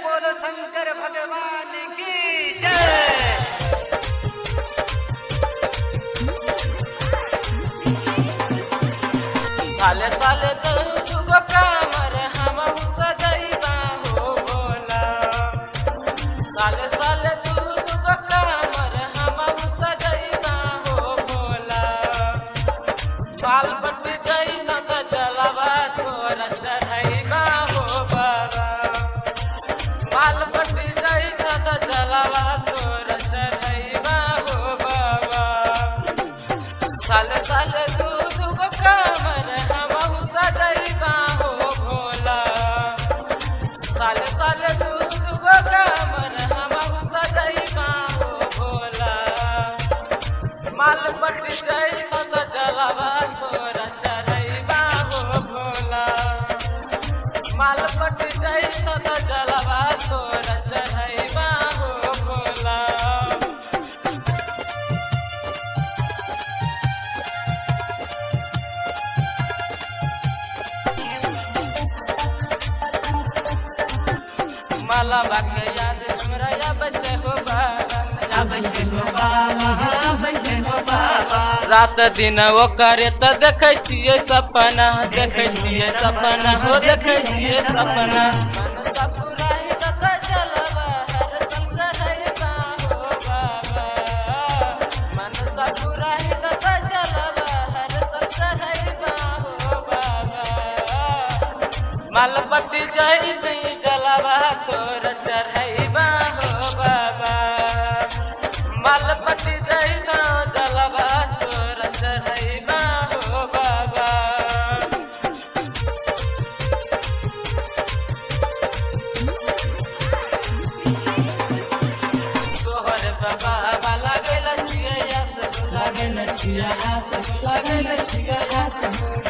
बोलो शंकर भगवान की जय। साले साले दुगो कामर हमहु सजैबा हो भोला। साले साले दुगो कामर हमहु सजैबा हो भोला। बाल बट गई न त जलवा तोर चढ़ैबा हो बाबा। बाल बट गई न त जलवा तोर चढ़ैबा हो बाबा। साले साले दुगो कामर हमहु सजैबा हो भोला। साले साले दुगो कामर हमहु सजैबा हो भोला। माल बट गई न त जलवा तोर चढ़ैबा हो भोला। माल बट गई न त जलवा तोर चढ़ैबा हो भोला। माला बाके याद हमरा या बचे हो बाबा। या बचे हो बाबा, बचे हो बाबा। रात दिन वो करे त देखै छियै सपना। देखै छियै सपना हो देखै छियै सपना। मन सपुराही त जलवा हर संग रहैबा हो बाबा। मन सपुराही त जलवा हर संग रहैबा हो बाबा। माल पट्टी जाई नहीं जलवा तोर चढ़ैबा हो बाबा। माल पट्टी जाई ना जलवा तोर चढ़ैबा हो बाबा। तोहर बाबा लागल छियै आस लागल छियै आस लागल छियै आस।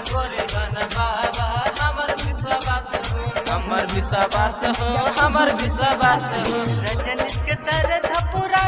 तोरे बन बाबा हमर विश्वास हो हमर विश्वास हो हमर विश्वास हो। रजनीश के सर धपुरा